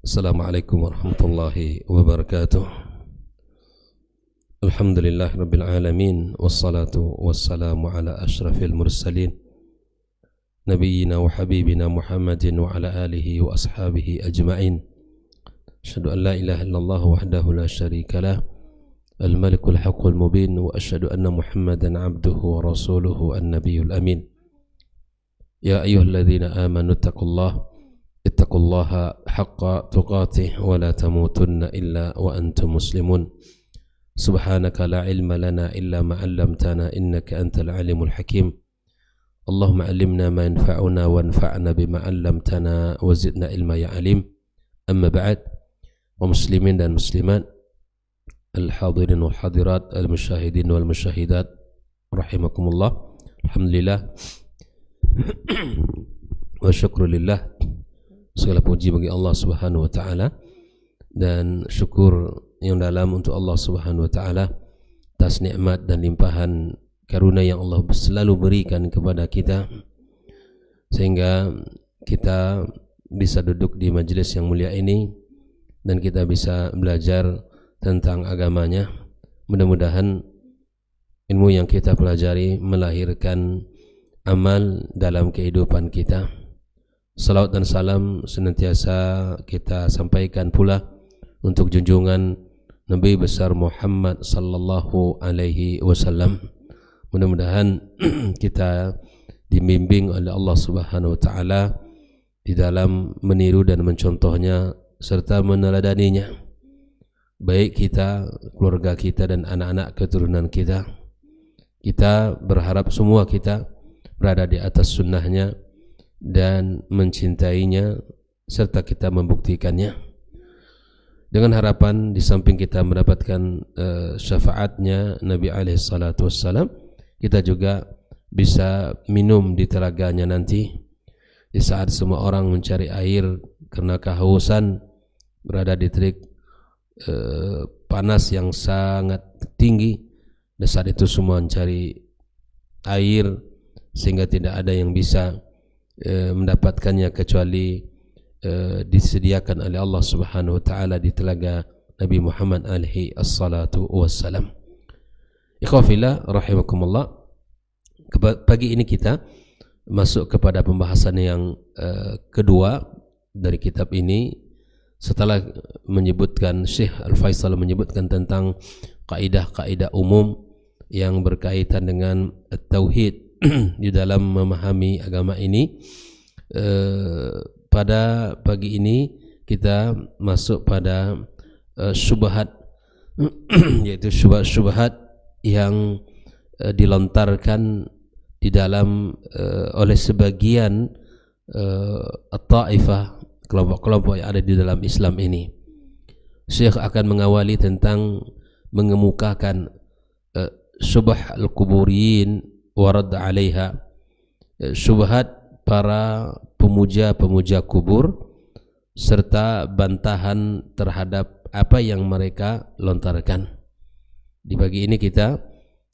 Assalamualaikum warahmatullahi wabarakatuh. Alhamdulillah rabbil alamin, wassalatu wassalamu ala ashrafil mursalin nabiyyina wa habibina Muhammadin wa ala alihi wa ashabihi ajma'in. Asyhadu an la ilaha illallah wahdahu la syarika lah, al-malikul haqqul mubin, wa asyhadu anna Muhammadan abduhu wa rasuluhu an-nabiyul amin. Ya ayyuhalladzina amanu ittaqullaha haqqa tuqatih wa la tamutunna illa wa antum muslimun. Subhanaka la ilma lana illa ma 'allamtana innaka antal alimul hakim. Allahumma 'allimna ma yanfa'una wanfa'na bima 'allamtana wa zidna ilma ya alim. Amma ba'd, wa muslimin dan muslimat, al-hadirin wal hadirat, al-musyahidin wal musyahidat rahimakumullah. Alhamdulillah wa syukrulillah, segala puji bagi Allah Subhanahu wa taala dan syukur yang dalam untuk Allah Subhanahu wa taala atas nikmat dan limpahan karunia yang Allah selalu berikan kepada kita sehingga kita bisa duduk di majelis yang mulia ini dan kita bisa belajar tentang agamanya. Mudah-mudahan ilmu yang kita pelajari melahirkan amal dalam kehidupan kita. Salawat dan salam senantiasa kita sampaikan pula untuk junjungan Nabi besar Muhammad sallallahu alaihi wasallam. Mudah-mudahan kita dibimbing oleh Allah Subhanahu wa taala di dalam meniru dan mencontohnya serta meneladaninya, baik kita, keluarga kita dan anak-anak keturunan kita. Kita berharap semua kita berada di atas sunnahnya dan mencintainya serta kita membuktikannya, dengan harapan di samping kita mendapatkan syafaatnya Nabi alaihi salatu wassalam, kita juga bisa minum di telaganya nanti di saat semua orang mencari air karena kehausan, berada di terik panas yang sangat tinggi, dan saat itu semua mencari air sehingga tidak ada yang bisa mendapatkannya kecuali disediakan oleh Allah Subhanahu wa taala di telaga Nabi Muhammad alaihi assalatu wassalam. Ikhwafillah rahimakumullah, pagi ini kita masuk kepada pembahasan yang kedua dari kitab ini. Setelah menyebutkan, Syekh Al-Faisal menyebutkan tentang kaidah-kaidah umum yang berkaitan dengan tauhid di dalam memahami agama ini. Pada pagi ini kita masuk pada syubhat yaitu syubhat yang dilontarkan di dalam oleh sebagian at-taifah, kelompok-kelompok yang ada di dalam Islam ini. Syekh akan mengawali tentang mengemukakan syubhat al-kuburiyin warad 'alaiha, syubhat para pemuja-pemuja kubur serta bantahan terhadap apa yang mereka lontarkan. Di pagi ini kita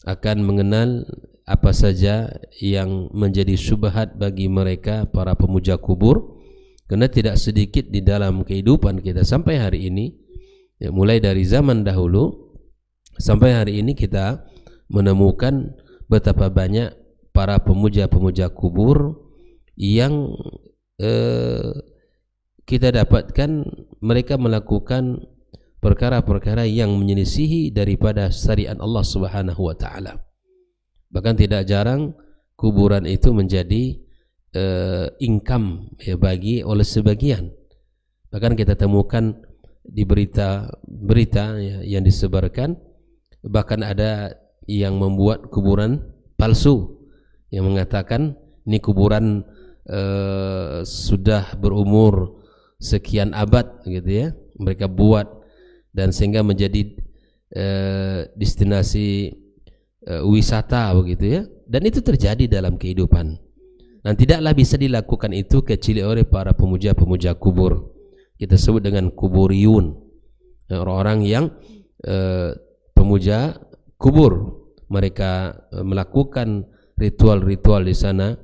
akan mengenal apa saja yang menjadi syubhat bagi mereka para pemuja kubur, karena tidak sedikit di dalam kehidupan kita sampai hari ini, ya, mulai dari zaman dahulu sampai hari ini kita menemukan betapa banyak para pemuja-pemuja kubur yang kita dapatkan mereka melakukan perkara-perkara yang menyelisihi daripada syariat Allah Subhanahu wa taala. Bahkan tidak jarang kuburan itu menjadi income ya bagi oleh sebagian. Bahkan kita temukan di berita ya, yang disebarkan, bahkan ada yang membuat kuburan palsu yang mengatakan ini kuburan sudah berumur sekian abad gitu ya, mereka buat dan sehingga menjadi destinasi wisata begitu ya, dan itu terjadi dalam kehidupan dan tidaklah bisa dilakukan itu kecuali oleh para pemuja-pemuja kubur. Kita sebut dengan kuburiyun, orang-orang yang pemuja kubur. Mereka melakukan ritual-ritual di sana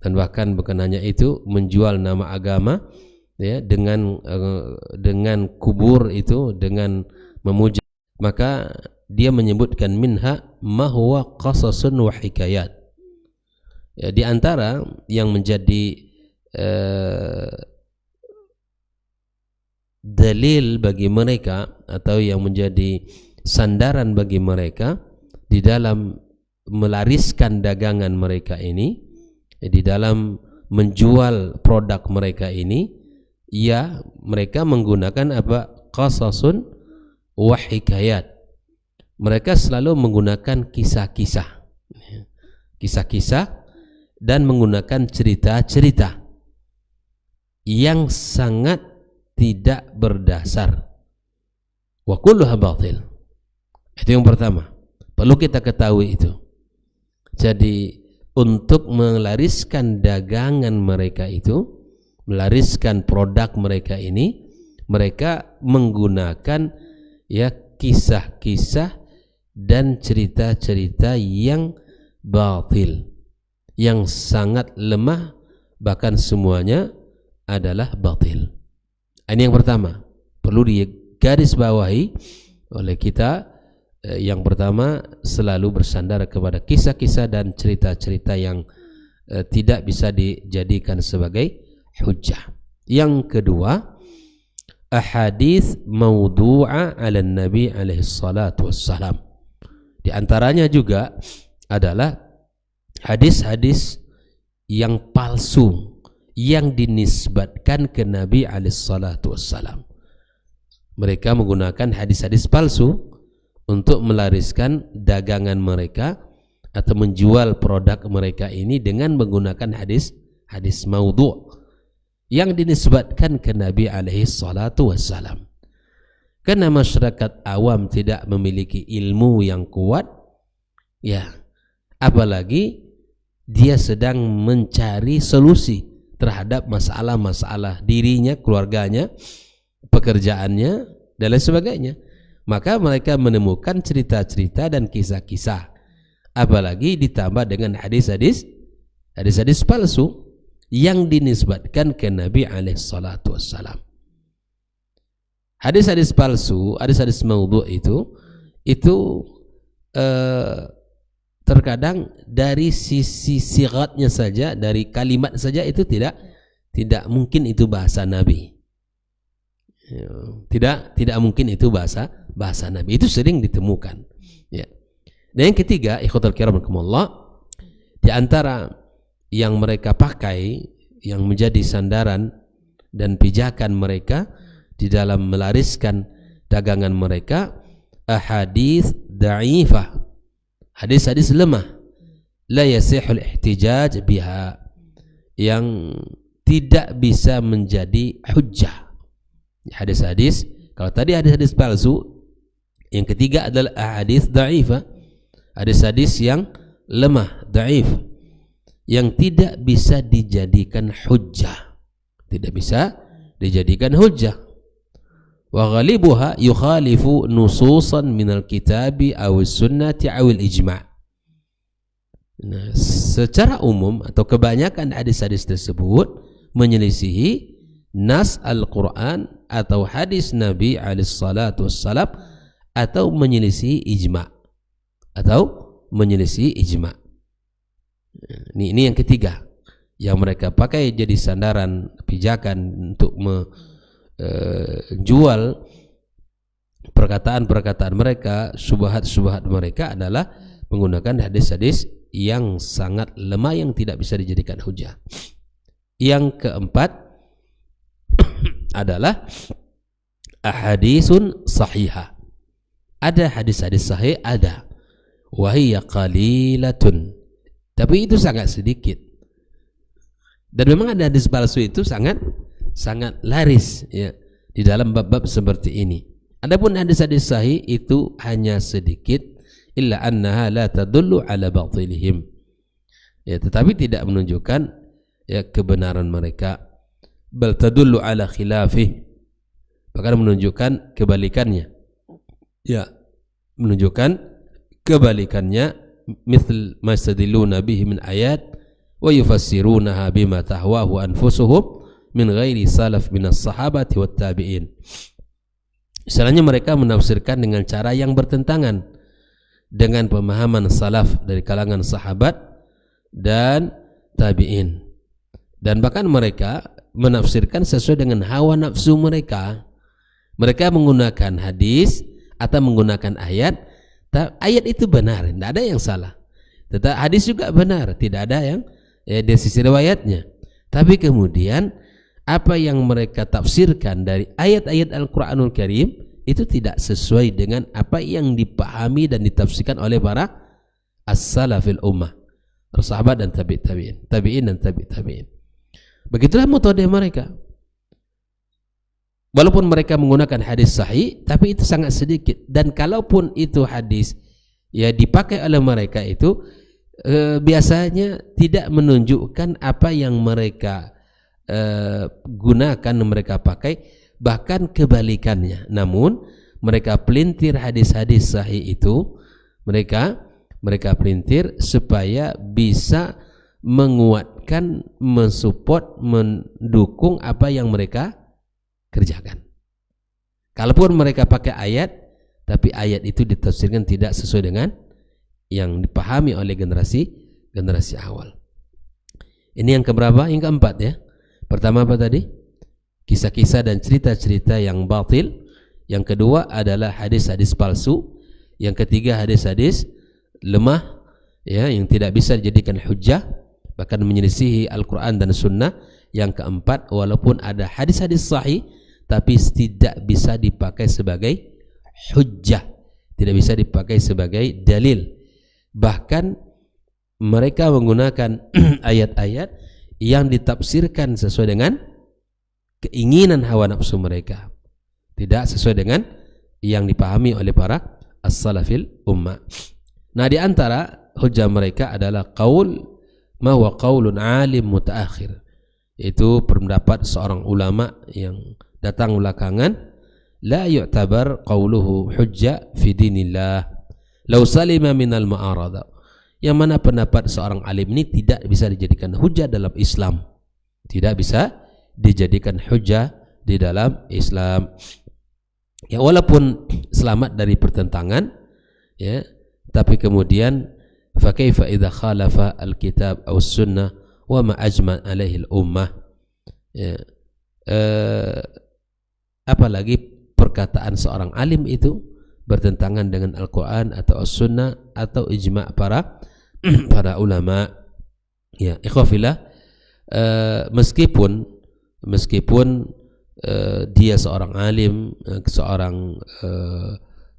dan bahkan bukan hanya itu, menjual nama agama ya, dengan kubur itu, dengan memuja, maka dia menyebutkan minha ma huwa qasasun wa hikayat. Ya, di antara yang menjadi dalil bagi mereka atau yang menjadi sandaran bagi mereka di dalam melariskan dagangan mereka ini, di dalam menjual produk mereka ini, ya mereka menggunakan apa? Qasasun wa hikayat. Mereka selalu menggunakan kisah-kisah dan menggunakan cerita-cerita yang sangat tidak berdasar. Wa kulluha batil. Itu yang pertama, perlu kita ketahui itu. Jadi untuk melariskan dagangan mereka itu, melariskan produk mereka ini, mereka menggunakan ya kisah-kisah dan cerita-cerita yang batil, yang sangat lemah, bahkan semuanya adalah batil. Ini yang pertama, perlu digarisbawahi oleh kita. Yang pertama, selalu bersandar kepada kisah-kisah dan cerita-cerita yang tidak bisa dijadikan sebagai hujjah. Yang kedua, ahadits maudhu'a 'ala Nabi alaihi salatu wassalam. Di antaranya juga adalah hadis-hadis yang palsu yang dinisbatkan ke Nabi alaihi salatu wassalam. Mereka menggunakan hadis-hadis palsu untuk melariskan dagangan mereka atau menjual produk mereka ini dengan menggunakan hadis maudhu' yang dinisbatkan ke Nabi alaihi salatu wassalam. Karena masyarakat awam tidak memiliki ilmu yang kuat, ya, apalagi dia sedang mencari solusi terhadap masalah-masalah dirinya, keluarganya, pekerjaannya, dan lain sebagainya. Maka mereka menemukan cerita-cerita dan kisah-kisah, apalagi ditambah dengan hadis-hadis palsu yang dinisbatkan ke Nabi alaihi salatu wassalam. Hadis-hadis palsu, hadis-hadis maudhu' itu terkadang dari sisi sigatnya saja, dari kalimat saja itu tidak mungkin itu bahasa Nabi. Tidak mungkin itu bahasa Nabi. Itu sering ditemukan. Ya. Dan yang ketiga, ikhwatul kiram rahimakumullah, di antara yang mereka pakai, yang menjadi sandaran dan pijakan mereka di dalam melariskan dagangan mereka, ahadits dha'ifah, hadis-hadis lemah, la yasihul ihtijaj biha, yang tidak bisa menjadi hujjah. Hadis-hadis, kalau tadi hadis-hadis palsu, yang ketiga adalah ahadits dha'ifah, hadis-hadis yang lemah, dhaif, yang tidak bisa dijadikan hujjah, tidak bisa dijadikan hujjah. Wa ghalibuha yukhalifu nususan minal kitabi awis sunnati awil ijma'. Nah, secara umum atau kebanyakan hadis-hadis tersebut menyelisihi nas Al-Quran atau hadis Nabi alaihi salatu wassalam, atau menyelisihi ijma', Ini yang ketiga yang mereka pakai jadi sandaran pijakan untuk menjual perkataan-perkataan mereka, syubhat-syubhat mereka, adalah menggunakan hadis-hadis yang sangat lemah yang tidak bisa dijadikan hujah. Yang keempat adalah ahadisun sahihah. Ada hadis-hadis sahih, ada, wahiyya qalilatun, tapi itu sangat sedikit. Dan memang ada hadis palsu itu sangat laris, ya, di dalam bab-bab seperti ini. Adapun hadis-hadis sahih itu hanya sedikit, illa annaha la tadullu ala batilihim, ya, tetapi tidak menunjukkan ya kebenaran mereka, bal tadullu ala khilafih, bahkan menunjukkan kebalikannya, ya, menunjukkan kebalikannya, misal ma yastadilluna bihi min ayat wa yufassirunaha bima tahwahu anfusuhum min ghairi salaf minas sahabati wat tabi'in. Misalnya mereka menafsirkan dengan cara yang bertentangan dengan pemahaman salaf dari kalangan sahabat dan tabi'in. Dan bahkan mereka menafsirkan sesuai dengan hawa nafsu mereka. Mereka menggunakan hadis atau menggunakan ayat. Ayat itu benar, tidak ada yang salah. Tetapi hadis juga benar, tidak ada yang dari sisi riwayatnya. Tapi kemudian apa yang mereka tafsirkan dari ayat-ayat Al-Quranul Karim itu tidak sesuai dengan apa yang dipahami dan ditafsirkan oleh para as-salafil ummah, sahabat dan tabi'in dan tabi'in. Begitulah metode mereka. Walaupun mereka menggunakan hadis sahih, tapi itu sangat sedikit. Dan kalaupun itu hadis ya dipakai oleh mereka itu biasanya tidak menunjukkan apa yang mereka gunakan, mereka pakai, bahkan kebalikannya. Namun mereka pelintir hadis-hadis sahih itu, mereka pelintir supaya bisa menguatkan, mensupport, mendukung apa yang mereka kerjakan. Kalaupun mereka pakai ayat, tapi ayat itu ditafsirkan tidak sesuai dengan yang dipahami oleh generasi awal. Ini yang keberapa? Yang keempat ya. Pertama apa tadi? Kisah-kisah dan cerita-cerita yang batil. Yang kedua adalah hadis-hadis palsu. Yang ketiga hadis-hadis lemah ya, yang tidak bisa dijadikan hujjah, bahkan menyelisihi Al-Quran dan Sunnah. Yang keempat, walaupun ada hadis-hadis sahih, tapi tidak bisa dipakai sebagai hujjah, tidak bisa dipakai sebagai dalil. Bahkan mereka menggunakan ayat-ayat yang ditafsirkan sesuai dengan keinginan hawa nafsu mereka, tidak sesuai dengan yang dipahami oleh para as-salafil ummah. Nah, di antara hujjah mereka adalah qaul ma huwa qaulun alim mutaakhir, itu pendapat seorang ulama yang datang belakangan, la yu'tabar qauluhu hujjah fi dinillah law salima minal ma'arada, yang mana pendapat seorang alim ini tidak bisa dijadikan hujjah dalam Islam, tidak bisa dijadikan hujjah di dalam Islam ya, walaupun selamat dari pertentangan ya, tapi kemudian fa kaifa idza khalafa alkitab aw sunnah wa ma ajma alaihi al-ummah ya, apalagi perkataan seorang alim itu bertentangan dengan Al-Quran atau As-Sunnah atau ijma' para ulama ya. Ikhwafillah, meskipun dia seorang alim,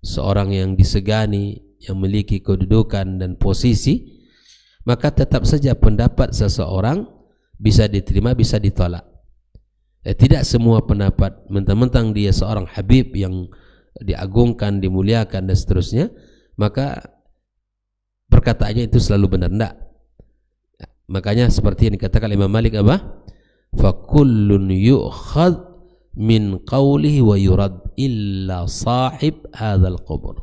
seorang yang disegani, yang memiliki kedudukan dan posisi, maka tetap saja pendapat seseorang bisa diterima, bisa ditolak. Tidak semua pendapat, mentang-mentang dia seorang habib yang diagungkan, dimuliakan dan seterusnya, maka perkataannya itu selalu benar. Tidak. Makanya seperti yang dikatakan Imam Malik apa? Fakullun yu'khad min qawlihi wa yurad illa sahib hadzal qubur.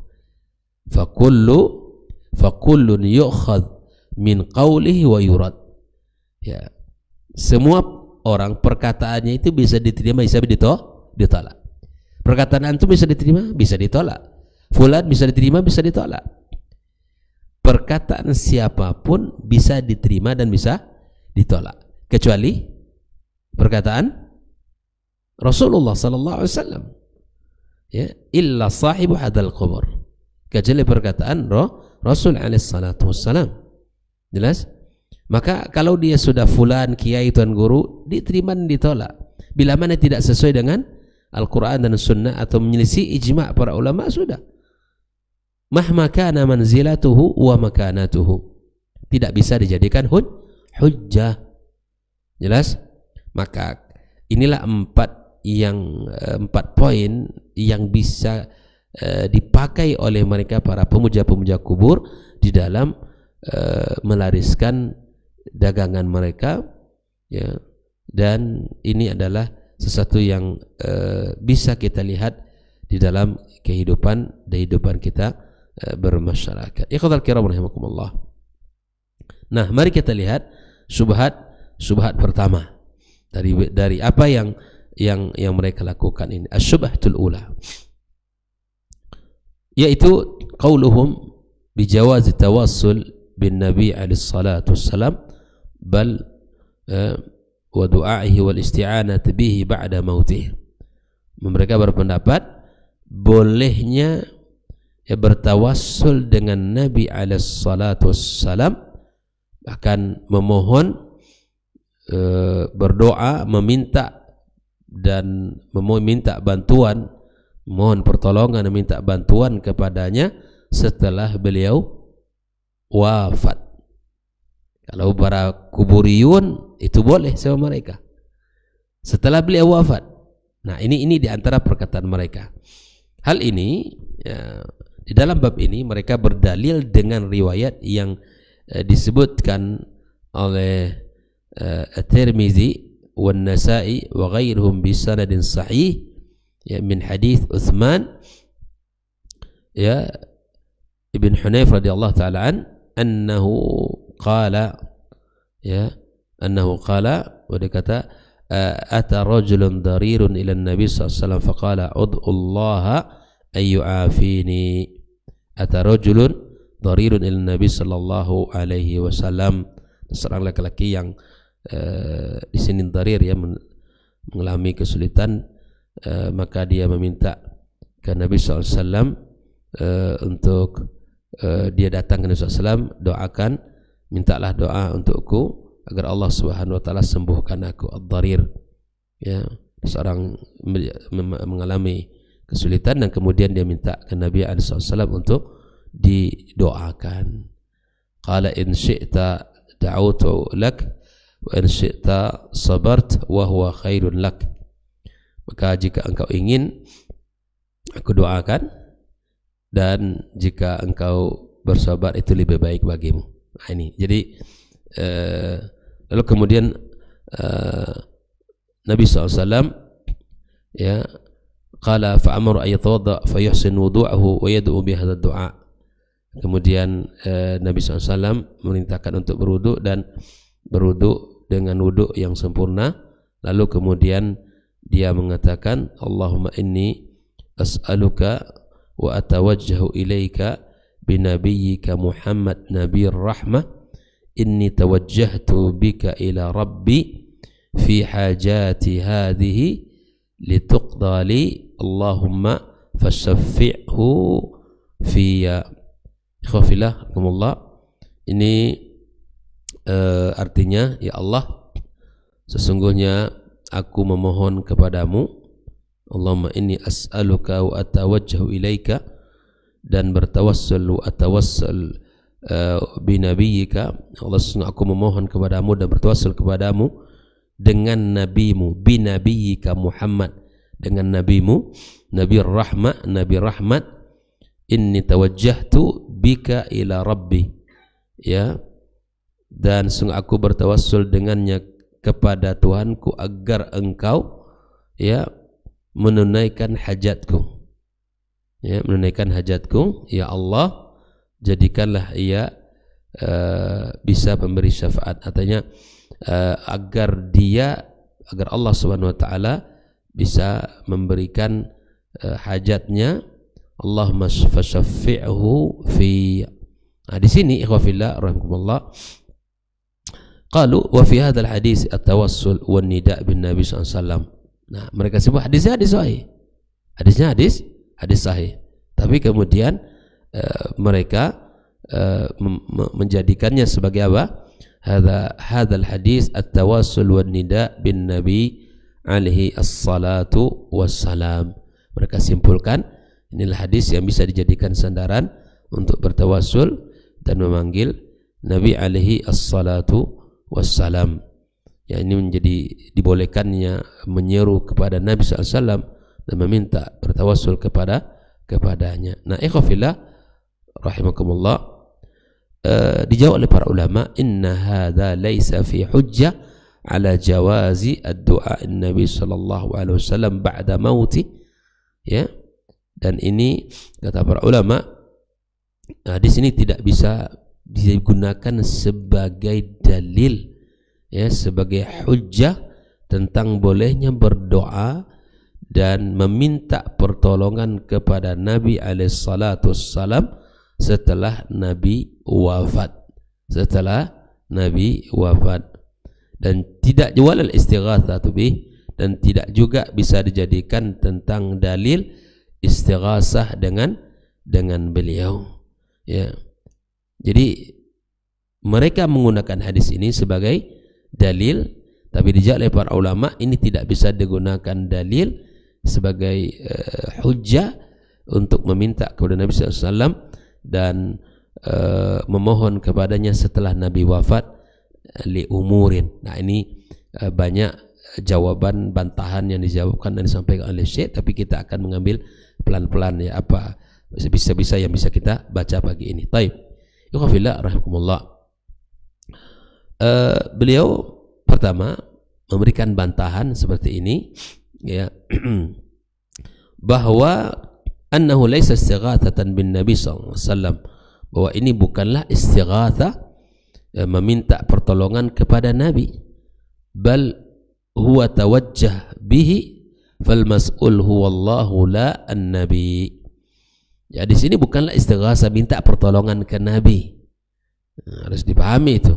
Fakullun yu'khad min qawlihi wa yurad. Ya. Semua orang perkataannya itu bisa diterima, bisa ditolak. Perkataan antum bisa diterima, bisa ditolak. Fulan bisa diterima, bisa ditolak. Perkataan siapapun bisa diterima dan bisa ditolak, kecuali perkataan Rasulullah sallallahu alaihi wasallam. Ya, illa sahibu hadzal qubur. Kecuali perkataan Rasul alaihi salatu wassalam. Jelas? Maka kalau dia sudah fulan, kiai, tuan guru, diterima dan ditolak. Bila mana tidak sesuai dengan Al-Quran dan Sunnah atau menyelisih ijma' para ulama, sudah. Mahma kana manzilatuhu wa makanatuhu, tidak bisa dijadikan hujjah. Jelas? Maka inilah empat poin yang bisa dipakai oleh mereka para pemuja-pemuja kubur di dalam melariskan dagangan mereka ya. Dan ini adalah sesuatu yang bisa kita lihat di dalam kehidupan kita bermasyarakat. Ikhwatal kiram rahimakumullah. Nah, mari kita lihat syubhat pertama dari apa yang mereka lakukan ini. Asyubhatul ula, yaitu qauluhum bijawazi tawassul bin Nabi alaihi salatu wassalam bal wa du'aihi wal isti'anat bihi ba'da mautih. Mereka berpendapat bolehnya bertawassul dengan Nabi alaihi salatu wassalam, bahkan memohon, berdoa, meminta dan meminta bantuan, mohon pertolongan, meminta bantuan kepadanya setelah beliau wafat. Kalau para kuburiyun itu boleh sama mereka setelah beliau wafat. Nah, ini di antara perkataan mereka. Hal ini di dalam bab ini mereka berdalil dengan riwayat yang disebutkan oleh At-Tirmizi wan Nasa'i wa ghairuhum bi sanadin sahih min hadits Utsman ibn Hunayf radhiyallahu ta'ala annahu qala wa dia kata ata rajulun darirun ila an-nabi sallallahu alaihi wasallam faqala ud'u Allah ay yu'afini. Ata rajulun darirun ila an-nabi sallallahu alaihi wasallam, seorang laki-laki yang di sini darir mengalami kesulitan, maka dia meminta ke Nabi sallallahu alaihi wasallam untuk dia datang ke Nabi sallallahu alaihi wasallam, doakan, mintalah doa untukku agar Allah Subhanahu wa taala sembuhkan aku. Ad-darir, seorang mengalami kesulitan dan kemudian dia minta ke Nabi sallallahu alaihi wasallam untuk didoakan. Qala in syi'ta da'utu lak wa in syi'ta sabart wa huwa khairun lak. Maka jika engkau ingin aku doakan, dan jika engkau bersabar itu lebih baik bagimu. Nah, ini jadi lalu kemudian Nabi SAW qala fa'amara ay yatawadda fa yuhsin wudu'ahu wa yad'u bi hadzal du'a. Kemudian Nabi SAW merintahkan untuk berwudu dan berwudu dengan wudu yang sempurna. Lalu kemudian dia mengatakan, Allahumma inni as'aluka wa atawajjahu ilaika binabiyyika Muhammad nabiyir rahmah, inni tawajjahtu bika ila rabbi fi hajati hadhihi lituqda li Allahumma fashaffi'hu fiyya. Ikhwafillah, ini artinya, ya Allah, sesungguhnya aku memohon kepadamu, Allahumma inni as'aluka wa atawajjahu ilaika, dan bertawassul wa atawassal binabiyyika, Allah, sesungguhnya aku memohon kepadamu dan bertawassul kepadamu dengan nabimu, binabiyyika Muhammad, dengan nabimu, Nabi Rahmat, Nabi Rahmat, inni tawajjahtu bika ila rabbi, dan sungguh aku bertawassul dengannya kepada Tuhanku agar engkau menunaikan hajatku, menunaikan hajatku, ya Allah, jadikanlah ia bisa memberi syafaat. Artinya agar Allah Subhanahu wa taala bisa memberikan hajatnya. Allahumma fashaffi'hu fi. Nah, di sini ikhwafillah rahimakumullah, qalu wa fi hadzal hadis at-tawassul wan nida' bin Nabi sallallahu alaihi wasallam. Nah, mereka sebut hadisnya hadis sahih. Hadisnya hadis sahih. Tapi kemudian mereka menjadikannya sebagai apa? Hadzal hadis at-tawassul wan nida' bin Nabi alaihi as-salatu wassalam. Mereka simpulkan inilah hadis yang bisa dijadikan sandaran untuk bertawassul dan memanggil Nabi alaihi as-salatu wassalam. Ya, ini menjadi dibolehkannya menyeru kepada Nabi SAW dan meminta bertawassul kepadanya. Nah, ikhwafillah rahimakumullah, dijawab oleh para ulama, inna hadza laisa fi hujjah ala jawazi ad-du'a an-nabi sallallahu alaihi wasallam ba'da mauti. Dan ini kata para ulama, di sini tidak bisa digunakan sebagai dalil, sebagai hujjah tentang bolehnya berdoa dan meminta pertolongan kepada Nabi alaihissalam setelah Nabi wafat. Dan tidak jual al-istighatsah bih, dan tidak juga bisa dijadikan tentang dalil istighatsah dengan beliau. Ya. Jadi mereka menggunakan hadis ini sebagai dalil, tapi dijawab oleh para ulama ini tidak bisa digunakan dalil sebagai hujjah untuk meminta kepada Nabi SAW dan memohon kepadanya setelah Nabi wafat li umurin. Nah, ini banyak jawaban bantahan yang dijawabkan dan disampaikan oleh Syekh, tapi kita akan mengambil pelan-pelan ya apa bisa-bisa yang bisa kita baca pagi ini. Baik. Ikhwafillah rahimakumullah. Beliau pertama memberikan bantahan seperti ini ya, bahwa annahu laisa istighatsatan bin Nabi sallallahu alaihi wasallam, bahwa ini bukanlah istighatsah meminta pertolongan kepada Nabi, bal huwa tawajjah bihi fal mas'ul huwa Allahu la an-nabi. Ya, di sini bukanlah istighatsah minta pertolongan ke Nabi. Nah, harus dipahami itu.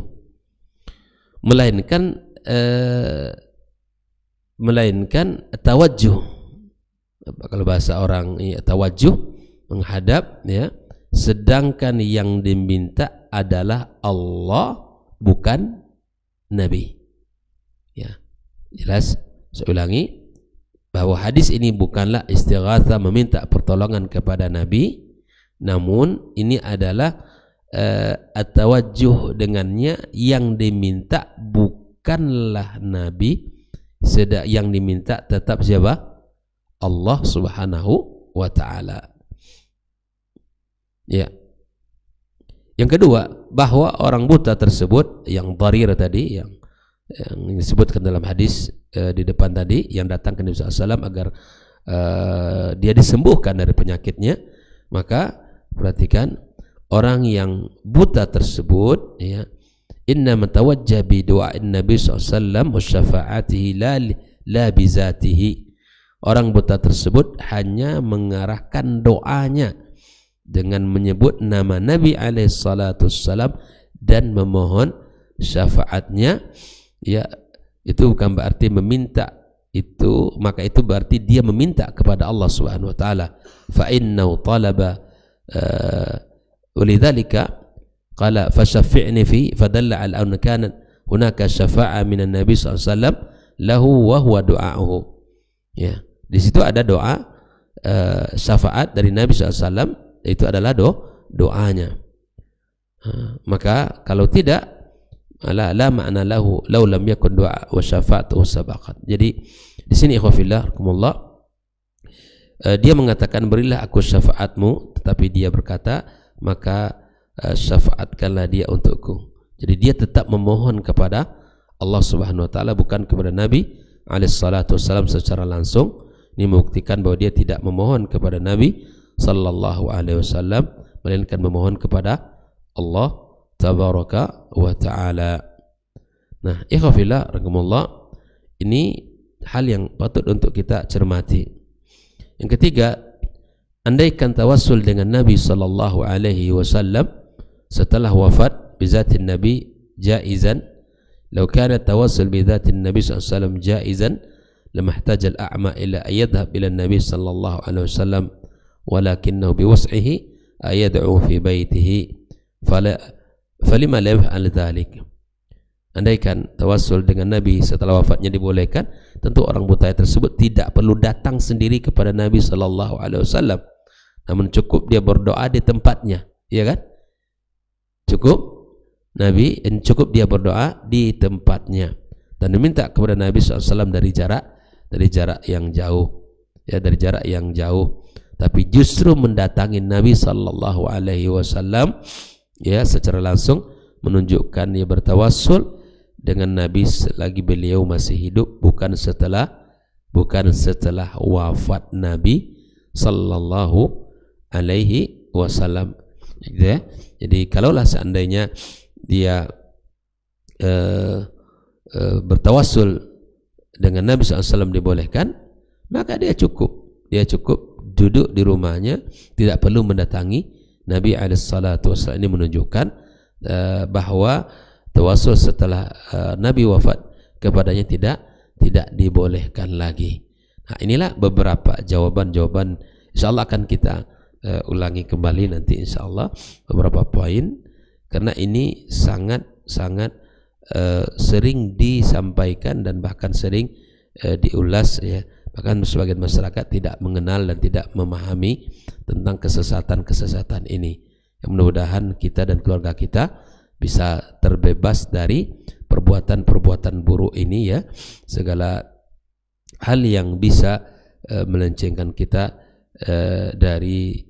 Melainkan tawajjuh. Kalau bahasa orang ya, tawajjuh, menghadap ya. Sedangkan yang diminta adalah Allah, bukan Nabi. Ya. Jelas? Saya ulangi bahwa hadis ini bukanlah istighatsah meminta pertolongan kepada Nabi, namun ini adalah at-tawajjuh dengannya, yang diminta bukanlah Nabi, yang diminta tetap siapa? Allah Subhanahu wa ta'ala. Ya. Yang kedua, bahwa orang buta tersebut yang dharir tadi, yang disebutkan dalam hadis di depan tadi, yang datang ke Nabi SAW agar dia disembuhkan dari penyakitnya, maka perhatikan, orang yang buta tersebut ya, inna matawajjah bi du'a'in Nabi SAW wa syafa'atihi la bizatihi. Orang buta tersebut hanya mengarahkan doanya dengan menyebut nama Nabi alaihissalam dan memohon syafaatnya. Ya, itu bukan berarti meminta itu, maka itu berarti dia meminta kepada Allah Subhanahu wa taala. Fa innahu talaba walidzalika qala fasyafi'ni fi, fadalla ala anna kana hunaka syafa'a minan nabi sallallahu alaihi wasallam lahu wa huwa du'a'uhu. Ya, di situ ada doa syafaat dari Nabi SAW, itu adalah doanya. Maka kalau tidak, la ma'na lahu law lam yakun du'a wa syafa'atuhu sabaqat. Jadi di sini ikhwafillah rahimakumullah, dia mengatakan berilah aku syafaatmu, tetapi dia berkata maka syafaatkanlah dia untukku. Jadi dia tetap memohon kepada Allah Subhanahu wa taala, bukan kepada Nabi alaihissalatu wassalam secara langsung. Ini membuktikan bahwa dia tidak memohon kepada Nabi sallallahu alaihi wasallam, melainkan memohon kepada Allah tabaraka wa ta'ala. Nah, ikhwafillah rahimakumullah, ini hal yang patut untuk kita cermati. Yang ketiga, andaikan tawassul dengan Nabi sallallahu alaihi wasallam setelah wafat bizatin Nabi jaizan, law kana tawassul bizatin Nabi sallallahu alaihi wasallam jaizan lama ihtaja al-a'ma ila an yadhhab ila Nabi sallallahu alaihi wasallam walakinnahu biwas'ihi ayad'u fi baitihi falima la yaf'al dhalik. Andaikan tawassul dengan Nabi setelah wafatnya dibolehkan, tentu orang buta tersebut tidak perlu datang sendiri kepada Nabi sallallahu alaihi wasallam, namun cukup dia berdoa di tempatnya, ya kan? Cukup dia berdoa di tempatnya dan meminta kepada Nabi SAW dari jarak yang jauh, ya, dari jarak yang jauh. Tapi justru mendatangi Nabi sallallahu alaihi wasallam ya secara langsung menunjukkan dia bertawassul dengan Nabi selagi beliau masih hidup, bukan setelah wafat Nabi sallallahu alaihi wasallam. Jadi kalaulah seandainya dia bertawassul dengan Nabi SAW dibolehkan, maka dia cukup duduk di rumahnya, tidak perlu mendatangi Nabi SAW. Ini menunjukkan bahwa tawassul setelah Nabi wafat kepadanya tidak dibolehkan lagi. Nah, inilah beberapa jawaban-jawaban, insyaallah akan kita ulangi kembali nanti insyaallah beberapa poin, karena ini sangat sering disampaikan dan bahkan sering diulas ya. Bahkan sebagian masyarakat tidak mengenal dan tidak memahami tentang kesesatan ini. Yang mudah-mudahan kita dan keluarga kita bisa terbebas dari perbuatan-perbuatan buruk ini ya. Segala hal yang bisa melencengkan kita dari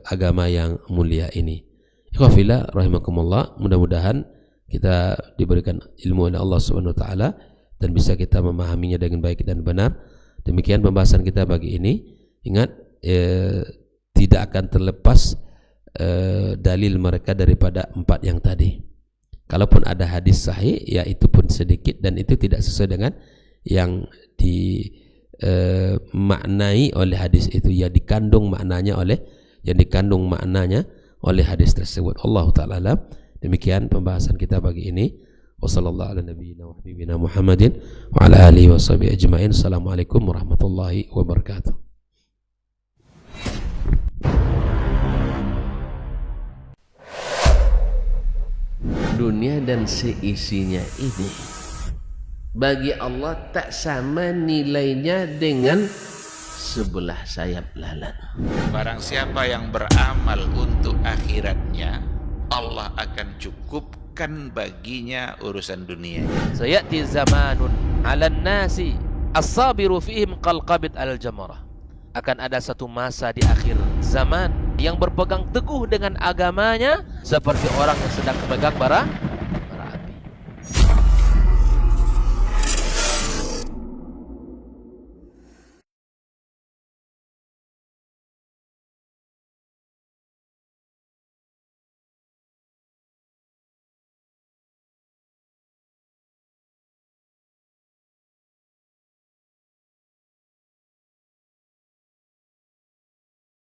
agama yang mulia ini. Ikhwafillah rahimakumullah, mudah-mudahan kita diberikan ilmu oleh Allah Subhanahu wa taala dan bisa kita memahaminya dengan baik dan benar. Demikian pembahasan kita pagi ini. Ingat, tidak akan terlepas dalil mereka daripada 4 yang tadi. Kalaupun ada hadis sahih, ya itu pun sedikit dan itu tidak sesuai dengan yang dimaknai oleh hadis itu, ya dikandung maknanya oleh hadis tersebut. Allah taala alam. Demikian pembahasan kita pagi ini. Wassallallahu ala nabiyyina wa habibina Muhammadin wa ala alihi wa sahbihi ajma'in. Assalamualaikum warahmatullahi wabarakatuh. Dunia dan seisinya ini bagi Allah tak sama nilainya dengan sebelah sayap lalat. Barang siapa yang beramal untuk akhiratnya, Allah akan cukupkan baginya urusan dunia. Sayati zamanun 'alan nasi as-sabiru fihim qalqabit al-jamarah. Akan ada satu masa di akhir zaman yang berpegang teguh dengan agamanya seperti orang yang sedang memegang bara